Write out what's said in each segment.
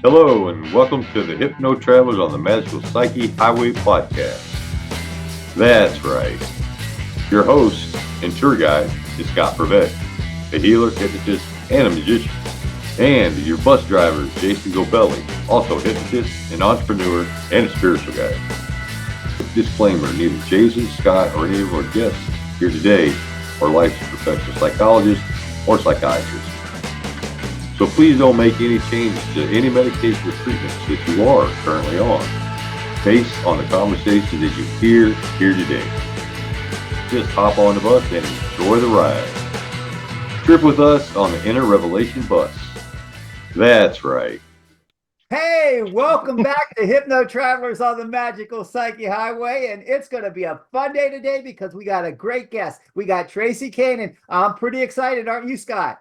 Hello, and welcome to the Hypno Travelers on the Magical Psyche Highway podcast. That's right. Your host and tour guide is Scott Prevett, a healer, hypnotist, and a magician. And your bus driver is Jason Gobelli, also a hypnotist, an entrepreneur, and a spiritual guide. Disclaimer, neither Jason, Scott, or any of our guests here today are licensed professional psychologists or psychiatrists. So please don't make any changes to any medication or treatments that you are currently on based on the conversation that you hear here today. Just hop on the bus and enjoy the ride. Trip with us on the Inner Revelation bus. That's right. Hey, welcome back to Hypno Travelers on the Magical Psyche Highway. And it's going to be a fun day today because we got a great guest. We got Traci Kanaan. I'm pretty excited, aren't you, Scott?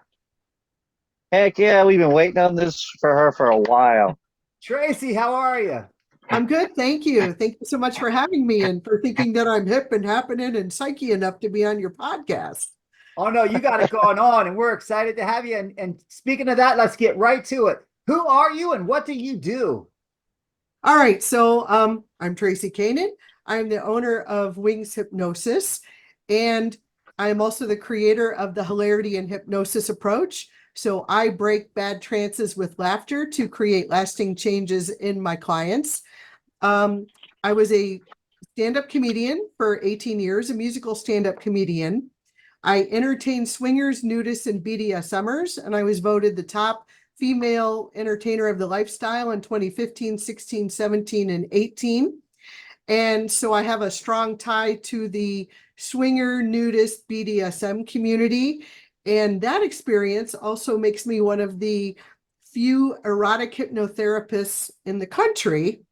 Heck yeah, we've been waiting on this for her for a while. Traci, how are you? I'm good, thank you. Thank you so much for having me and for thinking that I'm hip and happening and psyche enough to be on your podcast. Oh, no, you got it going on, and we're excited to have you. And speaking of that, let's get right to it. Who are you and what do you do? All right, so I'm Traci Kanaan. I'm the owner of Wings Hypnosis, and I'm also the creator of the Hilarity and Hypnosis Approach. So I break bad trances with laughter to create lasting changes in my clients. I was a stand-up comedian for 18 years, a musical stand-up comedian. I entertained swingers, nudists, and BDSMers, and I was voted the top female entertainer of the lifestyle in 2015, 16, 17, and 18. And so I have a strong tie to the swinger, nudist, BDSM community. And that experience also makes me one of the few erotic hypnotherapists in the country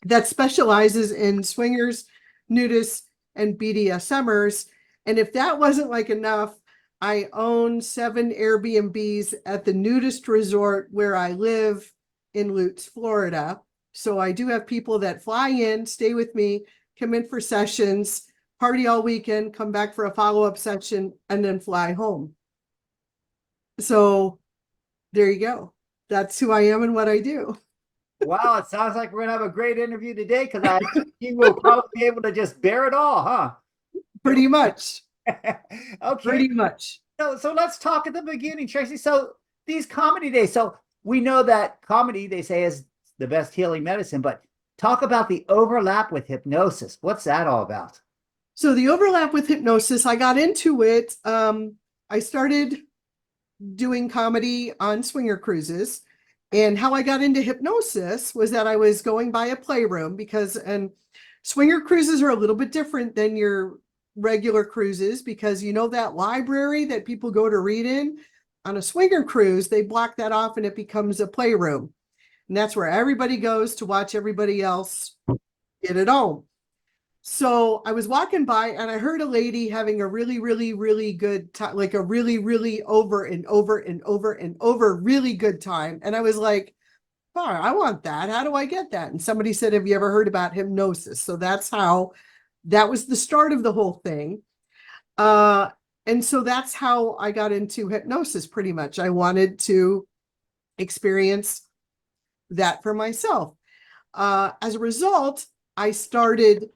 that specializes in swingers, nudists, and BDSMers. And if that wasn't like enough, I own 7 Airbnbs at the nudist resort where I live in Lutz, Florida. So I do have people that fly in, stay with me, come in for sessions, party all weekend, come back for a follow-up session, and then fly home. So there you go. That's who I am and what I do. Wow, it sounds like we're going to have a great interview today because I think you will probably be able to just bear it all, huh? Pretty much. Okay. Pretty much. So let's talk at the beginning, Traci. So these comedy days, so we know that comedy, they say, is the best healing medicine, but talk about the overlap with hypnosis. What's that all about? So the overlap with hypnosis, I got into it. I started doing comedy on swinger cruises. And how I got into hypnosis was that I was going by a playroom and swinger cruises are a little bit different than your regular cruises because you know that library that people go to read in? On a swinger cruise, they block that off and it becomes a playroom. And that's where everybody goes to watch everybody else get it on. So I was walking by and I heard a lady having a really, really, really good time, like a really, really over and over and over and over really good time. And I was like, oh, I want that. How do I get that? And somebody said, have you ever heard about hypnosis? So that was the start of the whole thing. And so that's how I got into hypnosis pretty much. I wanted to experience that for myself. As a result, I started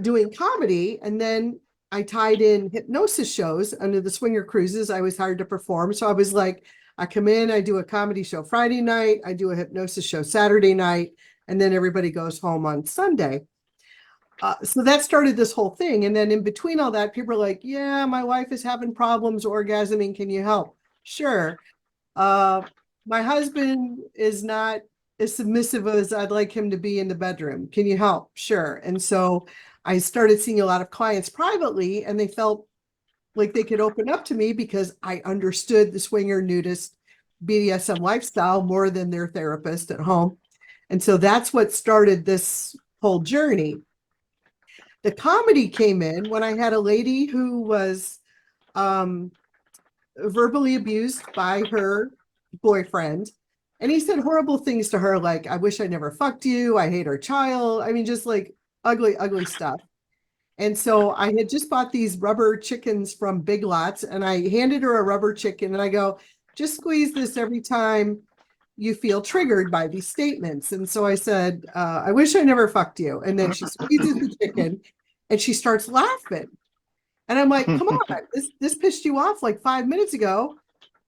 doing comedy, and then I tied in hypnosis shows under the swinger cruises. I was hired to perform. So I was like, I come in, I do a comedy show Friday night, I do a hypnosis show Saturday night, and then everybody goes home on Sunday. So that started this whole thing. And then in between all that, people are like, yeah, my wife is having problems orgasming. Can you help? Sure. My husband is not as submissive as I'd like him to be in the bedroom. Can you help? Sure. And so I started seeing a lot of clients privately, and they felt like they could open up to me because I understood the swinger, nudist, BDSM lifestyle more than their therapist at home. And so that's what started this whole journey. The comedy came in when I had a lady who was verbally abused by her boyfriend. And he said horrible things to her, like, I wish I never fucked you. I hate our child. I mean, just like ugly, ugly stuff. And so I had just bought these rubber chickens from Big Lots, and I handed her a rubber chicken and I go, just squeeze this every time you feel triggered by these statements. And so I said, I wish I never fucked you. And then she squeezes the chicken and she starts laughing. And I'm like, come on, this pissed you off like 5 minutes ago.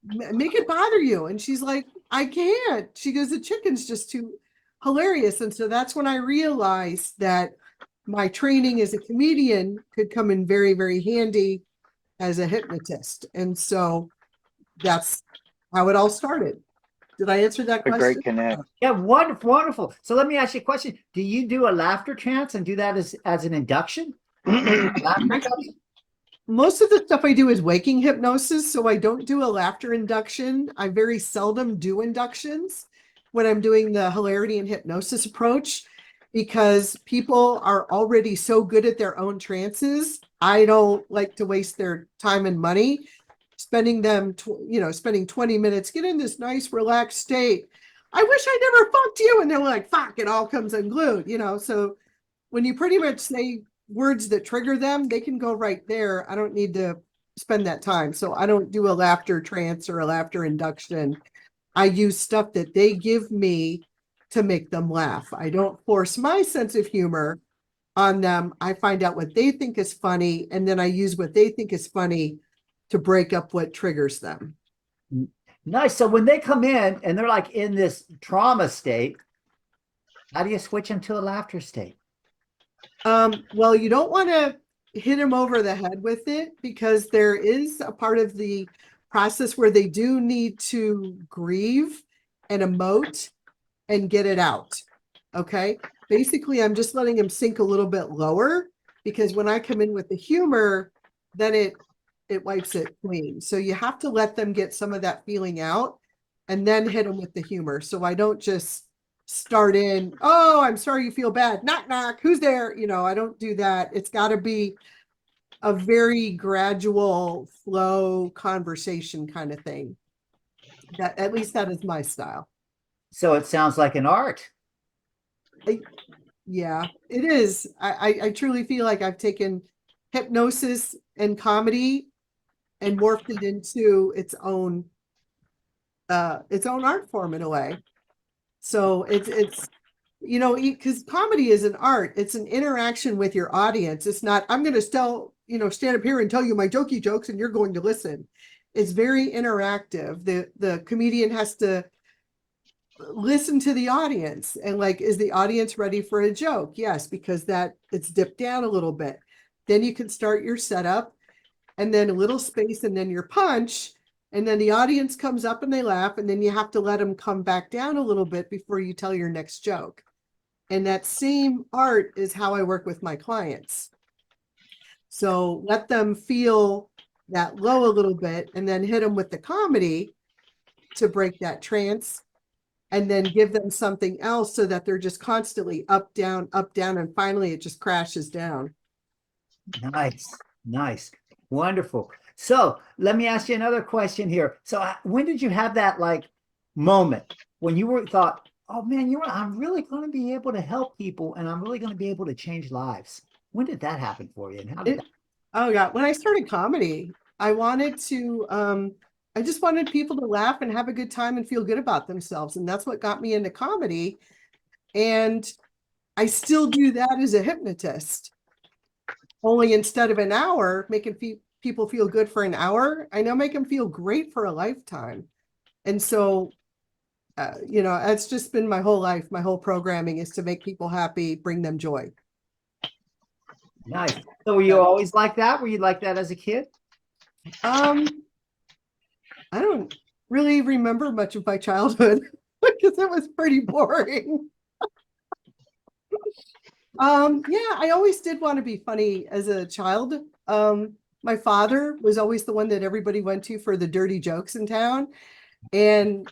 Make it bother you. And she's like, I can't. She goes, the chicken's just too hilarious. And so that's when I realized that my training as a comedian could come in very, very handy as a hypnotist. And so that's how it all started. Did I answer that A question? great connect. Yeah, wonderful, wonderful. So let me ask you a question. Do you do a laughter trance and do that as an induction? Laughter induction? Most of the stuff I do is waking hypnosis, so I don't do a laughter induction. I very seldom do inductions when I'm doing the hilarity and hypnosis approach, because people are already so good at their own trances. I don't like to waste their time and money spending 20 minutes, get in this nice relaxed state. I wish I never fucked you. And they're like, fuck, it all comes unglued, so when you pretty much say words that trigger them, they can go right there. I don't need to spend that time. So I don't do a laughter trance or a laughter induction. I use stuff that they give me to make them laugh. I don't force my sense of humor on them. I find out what they think is funny, and then I use what they think is funny to break up what triggers them. Nice. So when they come in and they're like in this trauma state, how do you switch them to a laughter state? Well, you don't want to hit them over the head with it, because there is a part of the process where they do need to grieve and emote and get it out. Okay. Basically, I'm just letting them sink a little bit lower, because when I come in with the humor, then it wipes it clean. So you have to let them get some of that feeling out and then hit them with the humor. So I don't just start in, oh, I'm sorry you feel bad. Knock, knock. Who's there? I don't do that. It's got to be a very gradual flow conversation kind of thing. That, at least that is my style. So it sounds like an art. Yeah, it is. I truly feel like I've taken hypnosis and comedy and morphed it into its own art form in a way. So it's because comedy is an art. It's an interaction with your audience. It's not, I'm going to stand up here and tell you my jokey jokes and you're going to listen. It's very interactive. The comedian has to listen to the audience and like, is the audience ready for a joke? Yes, because it's dipped down a little bit. Then you can start your setup and then a little space and then your punch. And then the audience comes up and they laugh, and then you have to let them come back down a little bit before you tell your next joke. And that same art is how I work with my clients. So let them feel that low a little bit and then hit them with the comedy to break that trance, and then give them something else so that they're just constantly up, down, and finally it just crashes down. Nice. Wonderful. So let me ask you another question here. So when did you have that like moment when you thought, oh man, I'm really going to be able to help people and I'm really going to be able to change lives? When did that happen for you? And how did Oh yeah, when I started comedy, I just wanted people to laugh and have a good time and feel good about themselves. And that's what got me into comedy. And I still do that as a hypnotist. Only instead of an hour, making people feel good for an hour, I now make them feel great for a lifetime. And so, it's just been my whole life. My whole programming is to make people happy, bring them joy. Nice. So were you always like that? Were you like that as a kid? I don't really remember much of my childhood because it was pretty boring. I always did want to be funny as a child. My father was always the one that everybody went to for the dirty jokes in town. And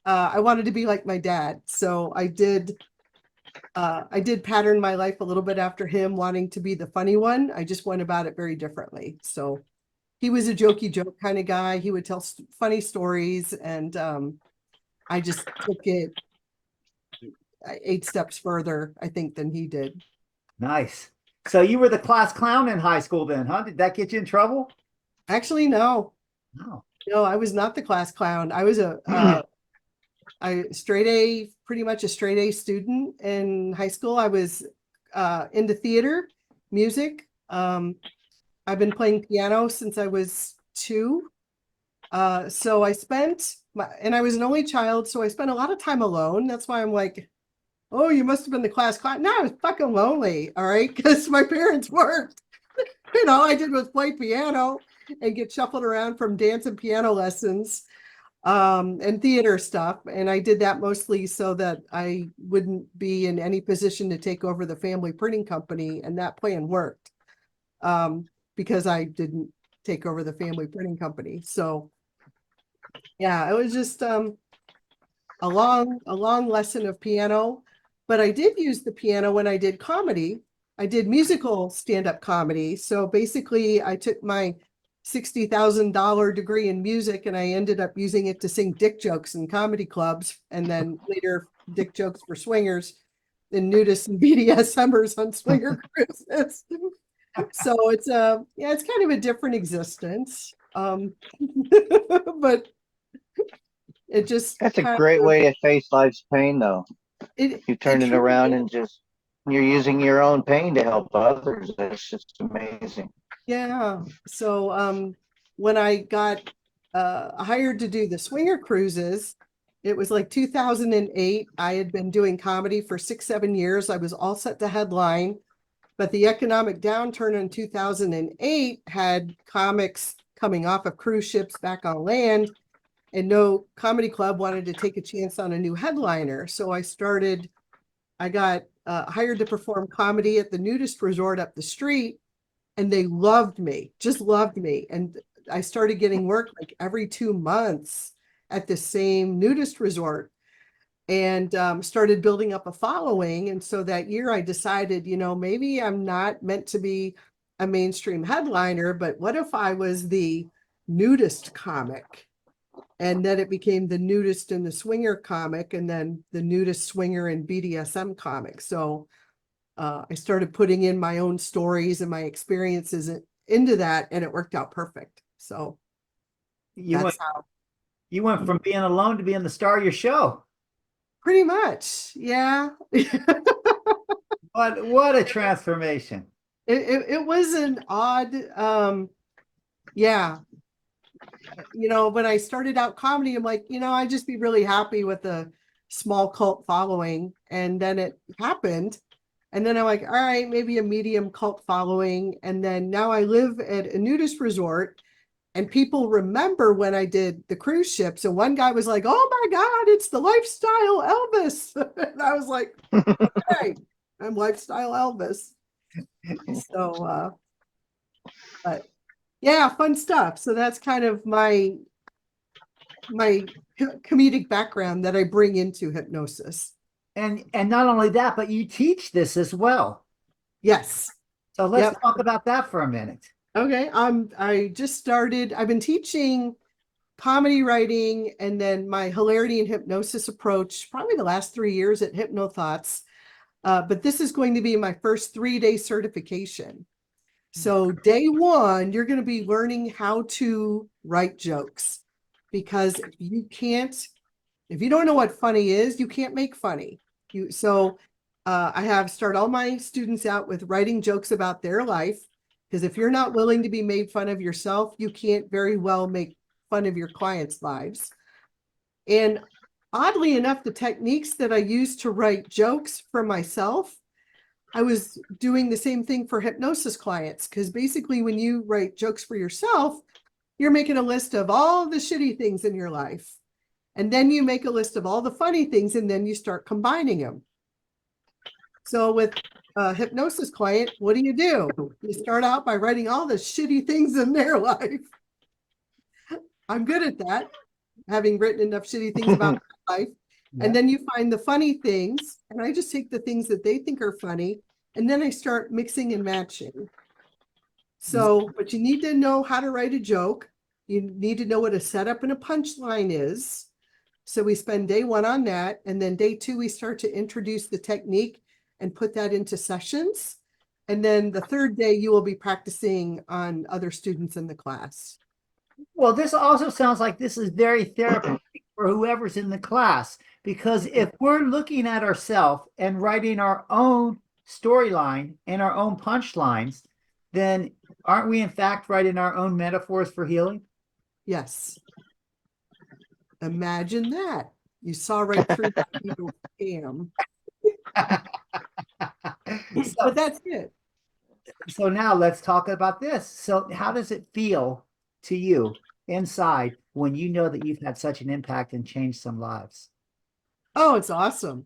I wanted to be like my dad. So I did pattern my life a little bit after him wanting to be the funny one. I just went about it very differently. So he was a jokey joke kind of guy. He would tell funny stories, and I just took it 8 steps further, I think, than he did. Nice. So you were the class clown in high school then, huh? Did that get you in trouble? Actually, no. No. No, I was not the class clown. I was Pretty much a straight A student in high school. I was into theater, music. I've been playing piano since I was 2. So and I was an only child, so I spent a lot of time alone. That's why I'm like, oh, you must have been the class clown. No, I was fucking lonely, all right, because my parents worked. All I did was play piano and get shuffled around from dance and piano lessons and theater stuff. And I did that mostly so that I wouldn't be in any position to take over the family printing company. And that plan worked because I didn't take over the family printing company. So yeah, it was just a long lesson of piano. But I did use the piano when I did comedy. I did musical stand-up comedy. So basically I took my $60,000 degree in music and I ended up using it to sing dick jokes in comedy clubs, and then later dick jokes for swingers and nudists and BDSMers on swinger cruises. So it's it's kind of a different existence. But it just That's a great way to face life's pain, though. You turn it around and you're using your own pain to help others. That's just amazing. Yeah. So when I got hired to do the swinger cruises, it was like 2008. I had been doing comedy for 6-7 years. I was all set to headline, but the economic downturn in 2008 had comics coming off of cruise ships back on land, and no comedy club wanted to take a chance on a new headliner. So I got hired to perform comedy at the nudist resort up the street, and they loved me, just loved me. And I started getting work like every 2 months at the same nudist resort, and started building up a following. And so that year I decided, maybe I'm not meant to be a mainstream headliner, but what if I was the nudist comic? And then it became the nudist and the swinger comic, and then the nudist, swinger, and BDSM comic. So I started putting in my own stories and my experiences into that, and it worked out perfect. So you went from being alone to being the star of your show. Pretty much, yeah. What a transformation. It was an odd, yeah. When I started out comedy, I'm like, I'd just be really happy with a small cult following. And then it happened. And then I'm like, all right, maybe a medium cult following. And then now I live at a nudist resort, and people remember when I did the cruise ship. So one guy was like, oh my God, it's the lifestyle Elvis. And I was like, okay, I'm lifestyle Elvis. So, but yeah, fun stuff. So that's kind of my comedic background that I bring into hypnosis. And not only that, but you teach this as well. Yes. So let's talk about that for a minute. Okay. I just started, I've been teaching comedy writing and then my hilarity and hypnosis approach probably the last 3 years at Hypnothoughts. But this is going to be my first 3-day certification. So day 1, you're going to be learning how to write jokes, because if you don't know what funny is, you can't make funny. I have started all my students out with writing jokes about their life, because if you're not willing to be made fun of yourself, you can't very well make fun of your clients' lives. And oddly enough, the techniques that I use to write jokes for myself, I was doing the same thing for hypnosis clients, because basically when you write jokes for yourself, you're making a list of all the shitty things in your life. And then you make a list of all the funny things, and then you start combining them. So with a hypnosis client, what do? You start out by writing all the shitty things in their life. I'm good at that, having written enough shitty things about my life. Yeah. And then you find the funny things, and I just take the things that they think are funny, and then I start mixing and matching. So, but you need to know how to write a joke. You need to know what a setup and a punchline is. So we spend day 1 on that. And then day 2, we start to introduce the technique and put that into sessions. And then the 3rd day, you will be practicing on other students in the class. Well, this also sounds like this is very therapeutic. for whoever's in the class. Because if we're looking at ourselves and writing our own storyline and our own punchlines, then aren't we in fact writing our own metaphors for healing? Yes. Imagine that. You saw right through that evil scam. But that's it. So now let's talk about this. So how does it feel to you inside when you know that you've had such an impact and changed some lives? Oh, it's awesome.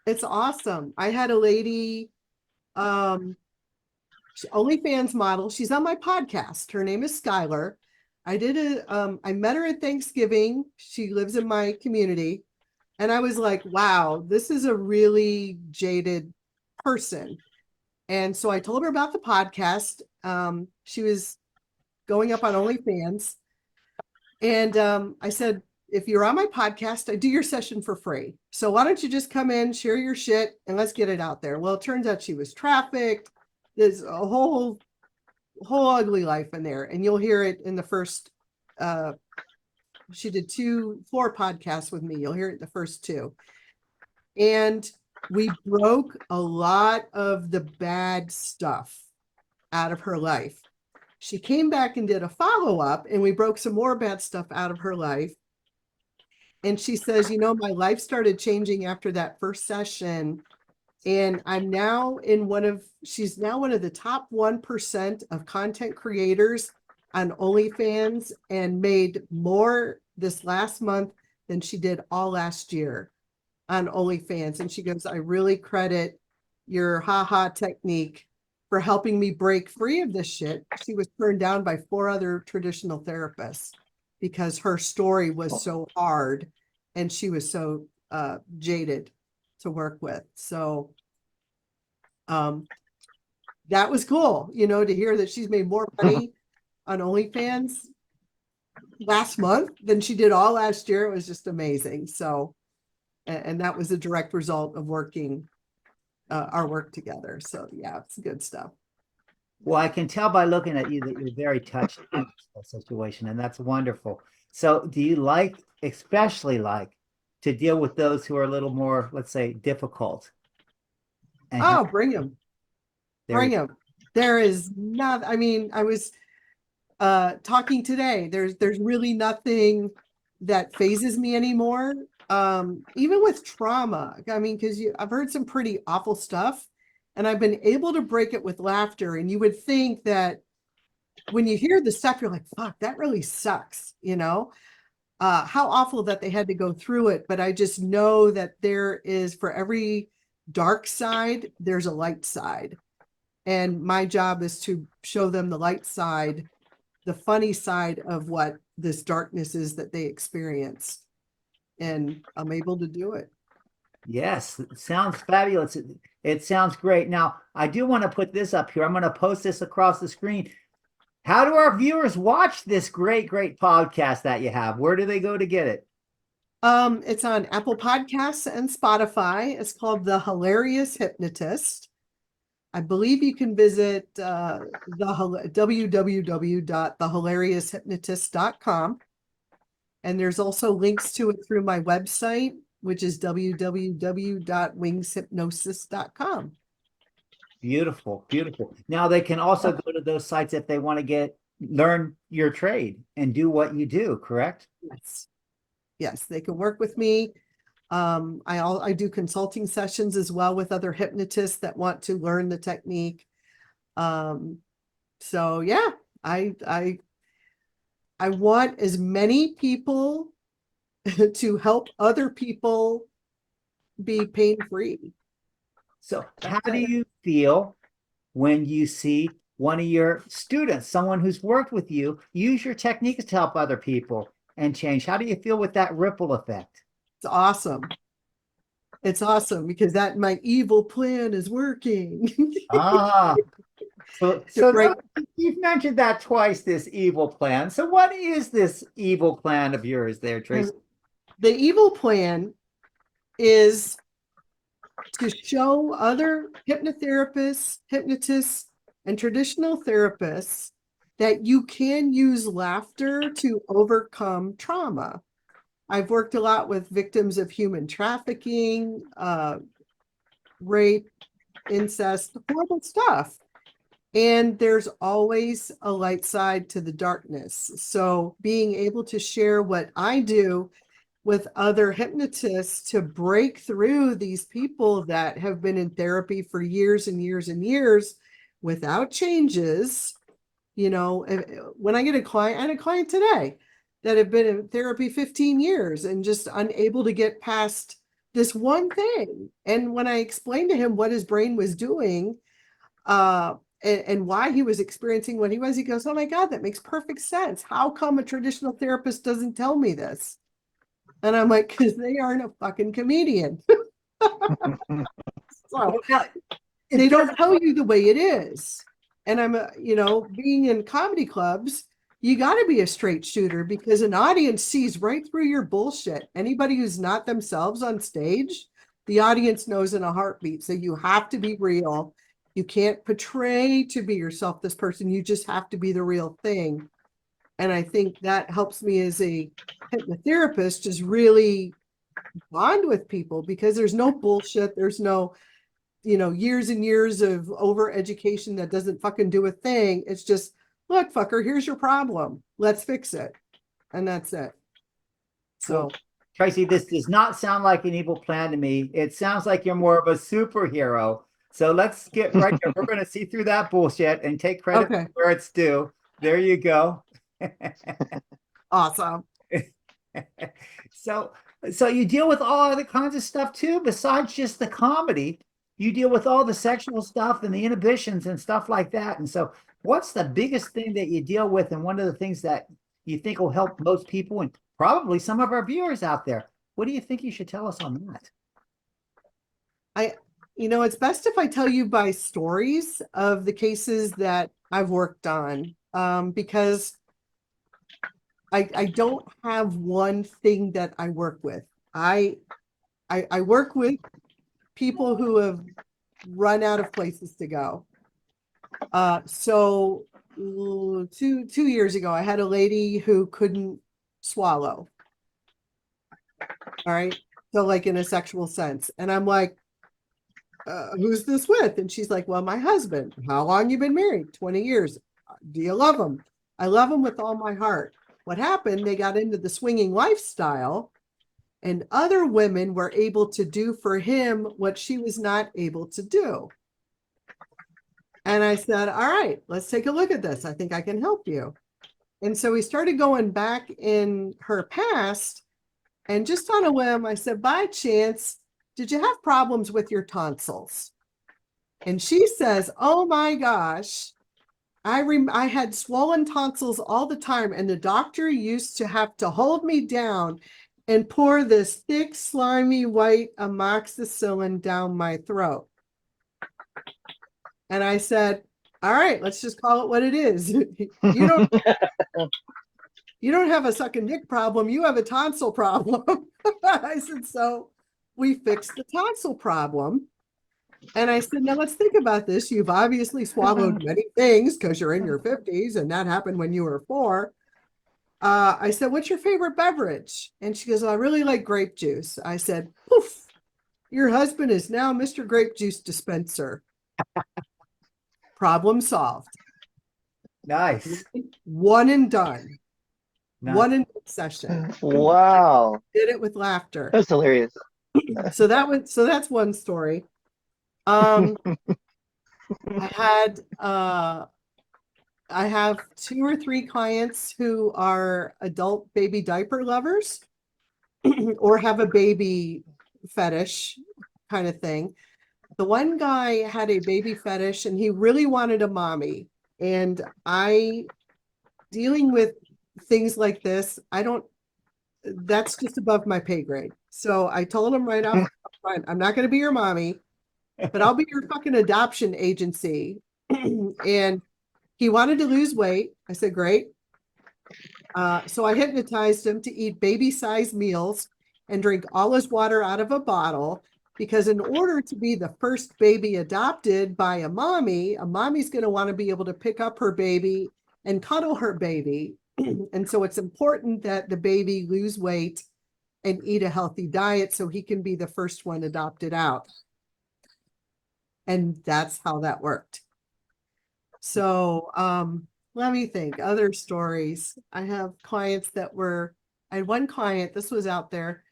It's awesome. I had a lady, OnlyFans model. She's on my podcast. Her name is Skylar. I met her at Thanksgiving. She lives in my community. And I was like, wow, this is a really jaded person. And so I told her about the podcast. She was going up on OnlyFans. And I said, if you're on my podcast, I do your session for free. So why don't you just come in, share your shit, and let's get it out there. Well, it turns out she was trafficked. There's a whole ugly life in there. And you'll hear it in the first, she did 4 podcasts with me. You'll hear it in the first 2. And we broke a lot of the bad stuff out of her life. She came back and did a follow-up, and we broke some more bad stuff out of her life. And she says, my life started changing after that first session. And I'm now she's now one of the top 1% of content creators on OnlyFans, and made more this last month than she did all last year on OnlyFans. And she goes, I really credit your haha technique for helping me break free of this shit. She was turned down by 4 other traditional therapists because her story was so hard and she was so jaded to work with. So that was cool, to hear that she's made more money on OnlyFans last month than she did all last year. It was just amazing. So, and that was a direct result of working our work together. So yeah, it's good stuff. Well, I can tell by looking at you that you're very touched by this situation, and that's wonderful. So do you especially like to deal with those who are a little more, let's say, difficult? And bring them. Bring them. There is not, I was talking today. There's really nothing that phases me anymore. Even with trauma, because I've heard some pretty awful stuff, and I've been able to break it with laughter. And you would think that when you hear the stuff, you're like, fuck, that really sucks, how awful that they had to go through it. But I just know that there is, for every dark side, there's a light side. And my job is to show them the light side, the funny side of what this darkness is that they experience. And I'm able to do it. Yes, it sounds fabulous. It sounds great. Now, I do want to put this up here. I'm going to post this across the screen. How do our viewers watch this great podcast that you have? Where do they go to get it? It's on Apple Podcasts and Spotify. It's called The Hilarious Hypnotist. I believe you can visit www.thehilarioushypnotist.com. And there's also links to it through my website, which is www.wingshypnosis.com. Beautiful. Now they can also go to those sites if they want to learn your trade and do what you do, correct? Yes, they can work with me. I do consulting sessions as well with other hypnotists that want to learn the technique. So yeah, I want as many people to help other people be pain-free. So how do you feel when you see one of your students, someone who's worked with you, use your techniques to help other people and change? How do you feel with that ripple effect? It's awesome. It's awesome because my evil plan is working. So right. You've mentioned that twice, this evil plan. So what is this evil plan of yours there, Traci? The evil plan is to show other hypnotherapists, hypnotists, and traditional therapists that you can use laughter to overcome trauma. I've worked a lot with victims of human trafficking, rape, incest, horrible stuff. And there's always a light side to the darkness. So being able to share what I do with other hypnotists to break through these people that have been in therapy for years and years and years without changes. You know, when I get a client, I had a client today that have been in therapy 15 years and just unable to get past this one thing. And when I explained to him what his brain was doing, and why he was experiencing what he was, he goes, "Oh my God, that makes perfect sense. How come a traditional therapist doesn't tell me this?" And I'm like, because they aren't a fucking comedian. So they don't tell you the way it is. And I'm, being in comedy clubs, you got to be a straight shooter because an audience sees right through your bullshit. Anybody who's not themselves on stage, the audience knows in a heartbeat. So you have to be real. You can't portray to be yourself, this person. You just have to be the real thing. And I think that helps me as a hypnotherapist just really bond with people because there's no bullshit. There's no, years and years of over education that doesn't fucking do a thing. It's just, look, fucker, here's your problem. Let's fix it. And that's it. So, Traci, this does not sound like an evil plan to me. It sounds like you're more of a superhero. So let's get right there. We're going to see through that bullshit and take credit for where it's due. There you go. Awesome. So you deal with all other kinds of stuff too, besides just the comedy. You deal with all the sexual stuff and the inhibitions and stuff like that. And so what's the biggest thing that you deal with, and one of the things that you think will help most people and probably some of our viewers out there? What do you think you should tell us on that? It's best if I tell you by stories of the cases that I've worked on, because I don't have one thing that I work with. I work with people who have run out of places to go. So 2 years ago, I had a lady who couldn't swallow. All right. So like in a sexual sense. And I'm like, who's this with? And she's like, well, my husband. How long you been married? 20 years. Do you love him? I love him with all my heart. What happened? They got into the swinging lifestyle, and other women were able to do for him what she was not able to do. And I said, all right, let's take a look at this. I think I can help you. And so we started going back in her past, and just on a whim, I said, by chance, did you have problems with your tonsils? And she says, oh my gosh, I had swollen tonsils all the time, and the doctor used to have to hold me down and pour this thick, slimy, white amoxicillin down my throat. And I said, all right, let's just call it what it is. You don't have a sucking dick problem. You have a tonsil problem. I said, so we fixed the tonsil problem. And I said, now let's think about this. You've obviously swallowed many things because you're in your 50s, and that happened when you were 4. I said, what's your favorite beverage? And she goes, I really like grape juice. I said, poof, your husband is now Mr. Grape Juice Dispenser. Problem solved. Nice. One and done. Nice. One in session. Wow. Did it with laughter. That's hilarious. So that's one story. I have 2 or 3 clients who are adult baby diaper lovers or have a baby fetish kind of thing. The one guy had a baby fetish and he really wanted a mommy. And dealing with things like this, that's just above my pay grade. So I told him right off front, I'm not going to be your mommy, but I'll be your fucking adoption agency. And he wanted to lose weight. I said, great. So I hypnotized him to eat baby-sized meals and drink all his water out of a bottle, because in order to be the first baby adopted by a mommy's going to want to be able to pick up her baby and cuddle her baby. And so it's important that the baby lose weight and eat a healthy diet so he can be the first one adopted out. And that's how that worked. So let me think, other stories. I have clients that were, I had one client, this was out there,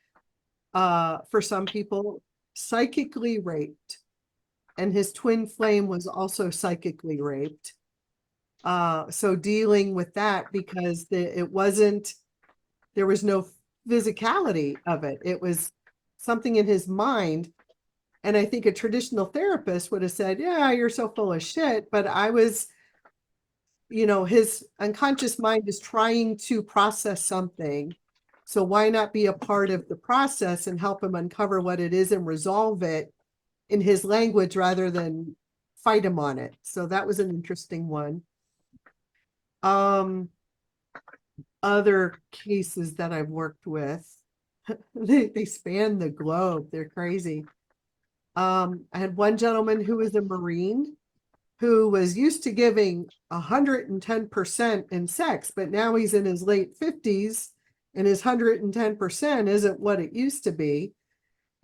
for some people, psychically raped. And his twin flame was also psychically raped. So dealing with that, because it wasn't, there was no physicality of it. It was something in his mind. And I think a traditional therapist would have said, yeah, you're so full of shit. But I was, his unconscious mind is trying to process something. So why not be a part of the process and help him uncover what it is and resolve it in his language rather than fight him on it. So that was an interesting one. Other cases that I've worked with, they span the globe. They're crazy. I had one gentleman who was a Marine who was used to giving 110% in sex, but now he's in his late 50s and his 110% isn't what it used to be.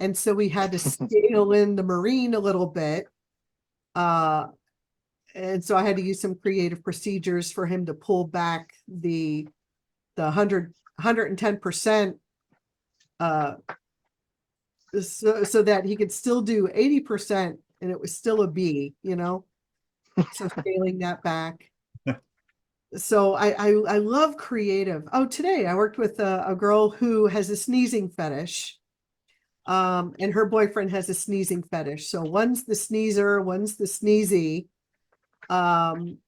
And so we had to scale in the Marine a little bit. And so I had to use some creative procedures for him to pull back the 110%, so that he could still do 80% and it was still a B, so scaling that back. So I love creative. Oh, today I worked with a girl who has a sneezing fetish. And her boyfriend has a sneezing fetish. So one's the sneezer, one's the sneezy. But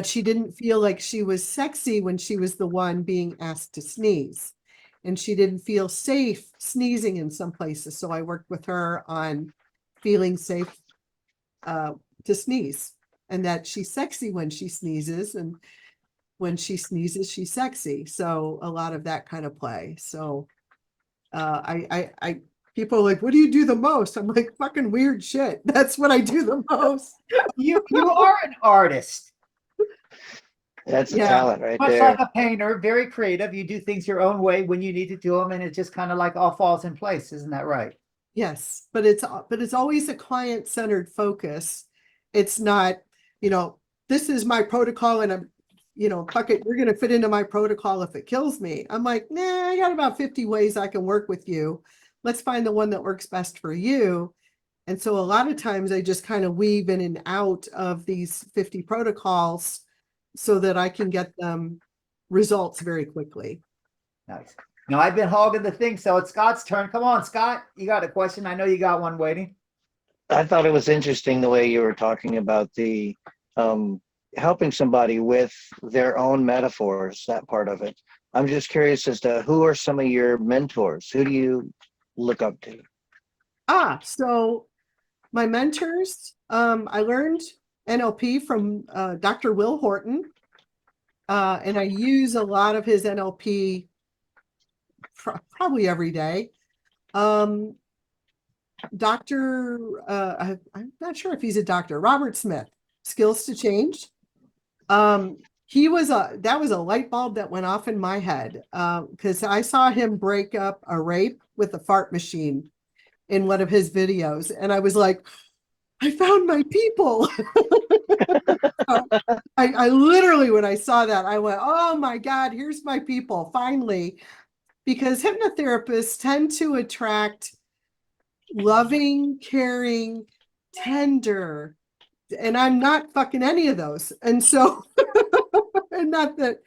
she didn't feel like she was sexy when she was the one being asked to sneeze. And she didn't feel safe sneezing in some places. So I worked with her on feeling safe to sneeze, and that she's sexy when she sneezes, and when she sneezes, she's sexy. So a lot of that kind of play. So I people are like, what do you do the most? I'm like, fucking weird shit. That's what I do the most. You are an artist. That's a talent right Much there. like a painter, very creative. You do things your own way when you need to do them, and it just kind of like all falls in place. Isn't that right? Yes, but it's always a client-centered focus. It's not, this is my protocol and I'm, fuck it, you're going to fit into my protocol if it kills me. I'm like, nah, I got about 50 ways I can work with you. Let's find the one that works best for you. And so a lot of times I just kind of weave in and out of these 50 protocols so that I can get them results very quickly. Nice. Now I've been hogging the thing, so it's Scott's turn. Come on, Scott. You got a question? I know you got one waiting. I thought it was interesting the way you were talking about the helping somebody with their own metaphors, that part of it. I'm just curious as to who are some of your mentors? Who do you look up to? So my mentors, I learned NLP from Dr. Will Horton, and I use a lot of his NLP probably every day. Dr. I'm not sure if he's a doctor, Robert Smith, Skills to Change. That was a light bulb that went off in my head, because I saw him break up a rape with a fart machine in one of his videos. And I was like, I found my people. I literally, when I saw that, I went, oh my God, here's my people, finally. Because hypnotherapists tend to attract loving, caring, tender, and I'm not fucking any of those. And so, and not that,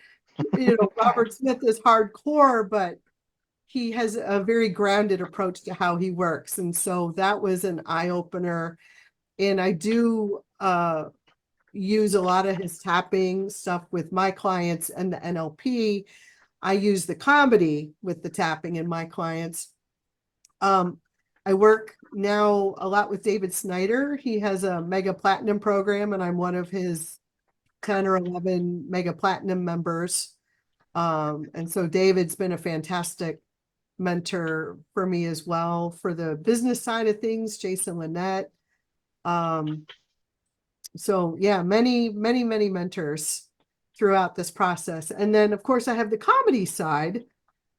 Robert Smith is hardcore, but he has a very grounded approach to how he works. And so that was an eye opener. And I do use a lot of his tapping stuff with my clients and the NLP. I use the comedy with the tapping in my clients. I work now a lot with David Snyder. He has a Mega Platinum program, and I'm one of his 10 or 11 Mega Platinum members. And so David's been a fantastic mentor for me as well for the business side of things, Jason Lynette. So yeah, many mentors throughout this process. And then of course I have the comedy side,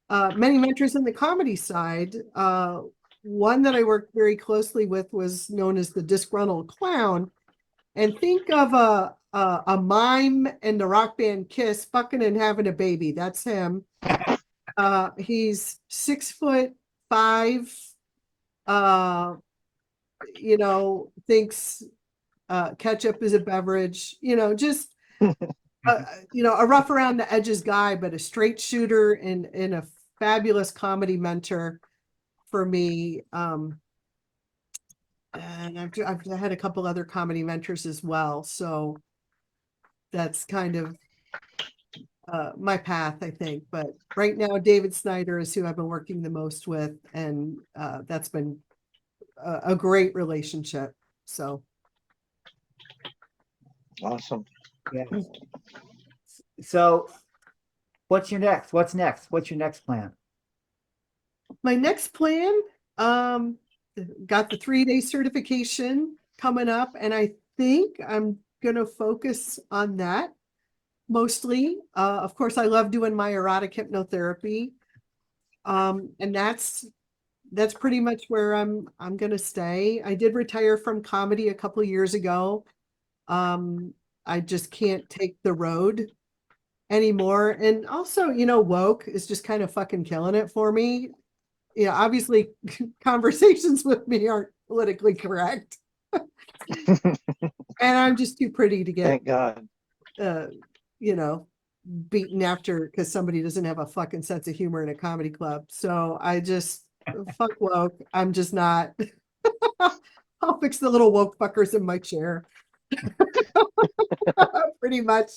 many mentors in the comedy side. One that I worked very closely with was known as the disgruntled clown. And think of a mime and the rock band Kiss fucking and having a baby. That's him. He's 6'5". Thinks ketchup is a beverage. Just a rough around the edges guy, but a straight shooter and a fabulous comedy mentor for me. And I've had a couple other comedy mentors as well. So that's kind of my path, I think. But right now, David Snyder is who I've been working the most with. And that's been a great relationship. So. Awesome. Yeah. So what's your next? What's next? What's your next plan? My next plan, got the 3-day certification coming up, and I think I'm going to focus on that mostly. Of course, I love doing my erotic hypnotherapy. And that's pretty much where I'm going to stay. I did retire from comedy a couple of years ago. I just can't take the road anymore. And also, woke is just kind of fucking killing it for me. Obviously conversations with me aren't politically correct. And I'm just too pretty to get, Thank God. beaten after because somebody doesn't have a fucking sense of humor in a comedy club. So I just fuck woke. I'm just not. I'll fix the little woke fuckers in my chair. Pretty much.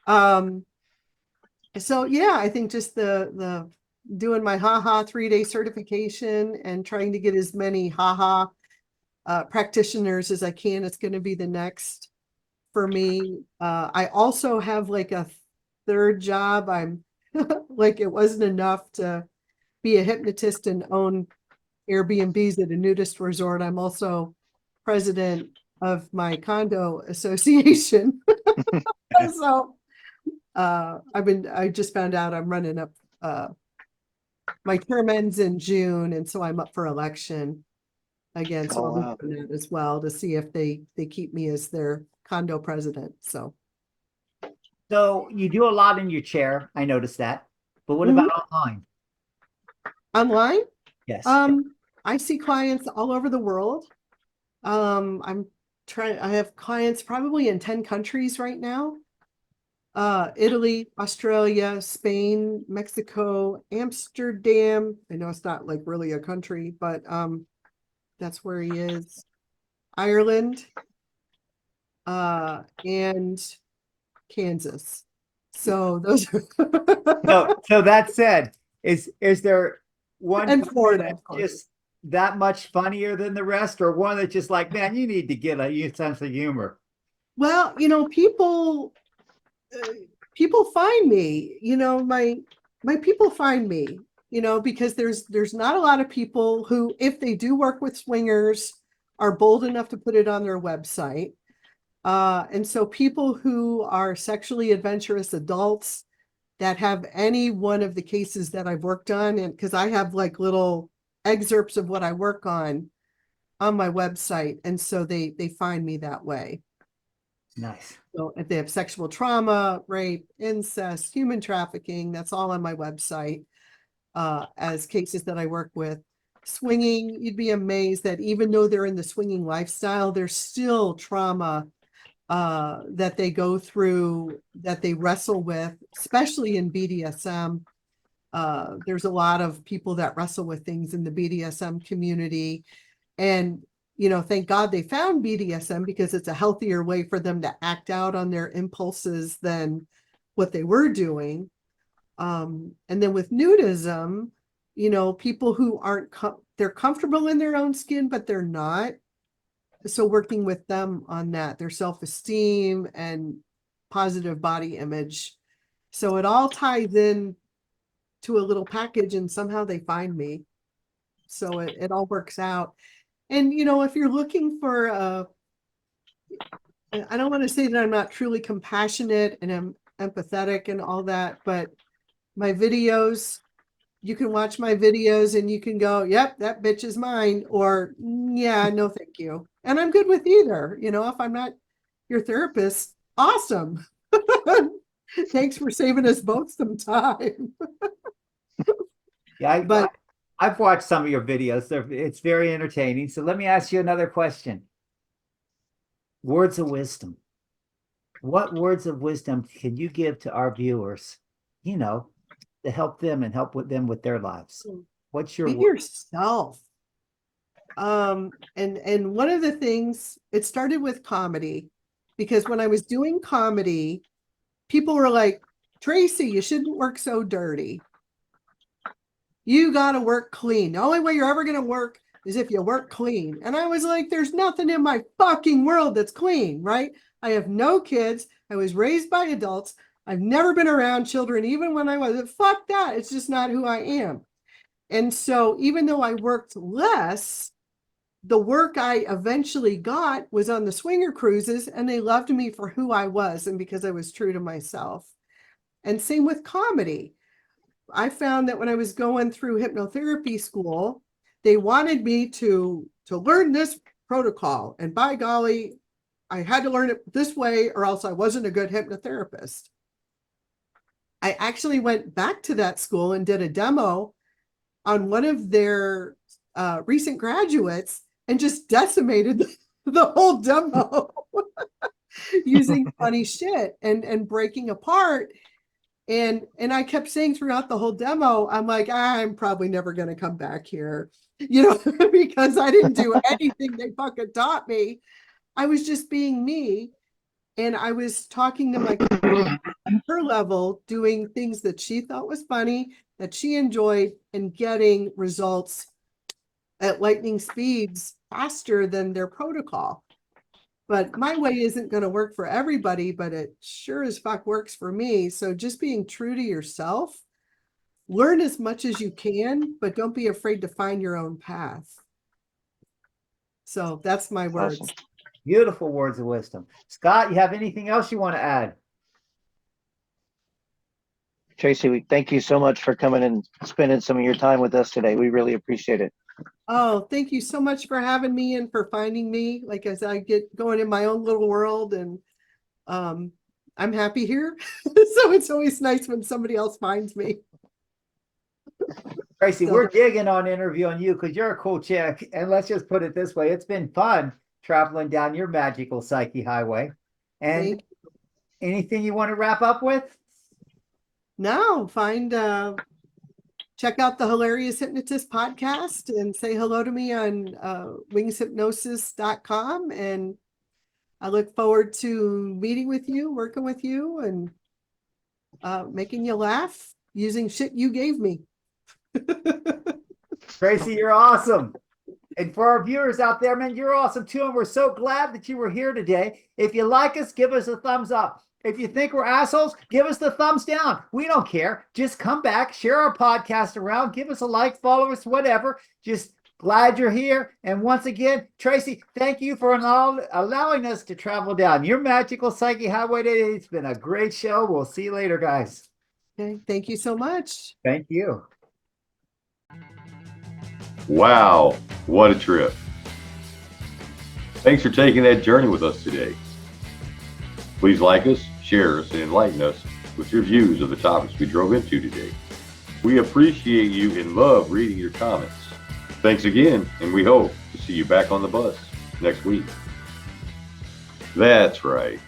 So yeah, I think just the doing my haha 3-day certification and trying to get as many haha practitioners as I can. It's going to be the next for me. I also have like a third job. I'm like, it wasn't enough to be a hypnotist and own Airbnbs at a nudist resort. I'm also president of my condo association. So I just found out I'm running up, my term ends in June, and so I'm up for election again. So I'll be doing that as well to see if they keep me as their condo president. So you do a lot in your chair. I noticed that. But what about online? Online? Yes. I see clients all over the world. I have clients probably in 10 countries right now. Italy, Australia, Spain, Mexico, Amsterdam. I know it's not like really a country, but that's where he is. Ireland, and Kansas. So those are so that said, is there one and Florida, of course. just that much funnier than the rest, or one that's just like, man, you need to get a sense of humor? Well, people find me, my people find me, because there's not a lot of people who, if they do work with swingers, are bold enough to put it on their website. And so people who are sexually adventurous adults that have any one of the cases that I've worked on, and because I have like little excerpts of what I work on my website, and so they find me that way. Nice. So if they have sexual trauma, rape, incest, human trafficking, that's all on my website as cases that I work with. Swinging, you'd be amazed that even though they're in the swinging lifestyle, there's still trauma that they go through, that they wrestle with, especially in BDSM. There's a lot of people that wrestle with things in the BDSM community. And thank God they found BDSM, because it's a healthier way for them to act out on their impulses than what they were doing. And then with nudism, people who aren't, they're comfortable in their own skin, but they're not. So working with them on that, their self-esteem and positive body image. So it all ties in to a little package, and somehow they find me. So it all works out. And, if you're looking for, I don't want to say that I'm not truly compassionate and I'm empathetic and all that, but my videos you can watch my videos and you can go, yep, that bitch is mine, or yeah, no, thank you. And I'm good with either. You know, if I'm not your therapist, awesome. Thanks for saving us both some time. Yeah, But I've watched some of your videos. It's very entertaining. So let me ask you another question. Words of wisdom. What words of wisdom can you give to our viewers, you know, to help them and help with them with their lives? What's your be yourself. And one of the things, it started with comedy, because when I was doing comedy, people were like, Traci, you shouldn't work so dirty. You got to work clean. The only way you're ever going to work is if you work clean. And I was like, there's nothing in my fucking world that's clean, right? I have no kids. I was raised by adults. I've never been around children, even when I was, fuck that. It's just not who I am. And so even though I worked less, the work I eventually got was on the swinger cruises, and they loved me for who I was and because I was true to myself. And same with comedy. I found that when I was going through hypnotherapy school, they wanted me to learn this protocol. And by golly, I had to learn it this way or else I wasn't a good hypnotherapist. I actually went back to that school and did a demo on one of their recent graduates and just decimated the whole demo using funny shit and breaking apart. And I kept saying throughout the whole demo, I'm like, I'm probably never going to come back here, you know, because I didn't do anything they fucking taught me. I was just being me. And I was talking to my client at her level, doing things that she thought was funny, that she enjoyed, and getting results at lightning speeds faster than their protocol. But my way isn't going to work for everybody, but it sure as fuck works for me. So just being true to yourself, learn as much as you can, but don't be afraid to find your own path. So that's my words. Awesome. beautiful words of wisdom? Scott, you have anything else you want to add? Traci, we thank you so much for coming and spending some of your time with us today. We really appreciate it. Oh, thank you so much for having me and for finding me. Like, as I get going in my own little world, and I'm happy here. So it's always nice when somebody else finds me. Traci, we're digging on interviewing you because you're a cool chick. And let's just put it this way. It's been fun traveling down your magical psyche highway. And anything you want to wrap up with? No, check out the Hilarious Hypnotist podcast and say hello to me on wingshypnosis.com. And I look forward to meeting with you, working with you, and making you laugh using shit you gave me. Traci, you're awesome. And for our viewers out there, man, you're awesome too. And we're so glad that you were here today. If you like us, give us a thumbs up. If you think we're assholes, give us the thumbs down. We don't care. Just come back, share our podcast around, give us a like, follow us, whatever. Just glad you're here. And once again, Traci, thank you for allowing us to travel down your magical psyche highway today. It's been a great show. We'll see you later, guys. Okay, thank you so much. Thank you. Wow, what a trip. Thanks for taking that journey with us today. Please like us, share us, and enlighten us with your views of the topics we drove into today. We appreciate you and love reading your comments. Thanks again, and we hope to see you back on the bus next week. That's right.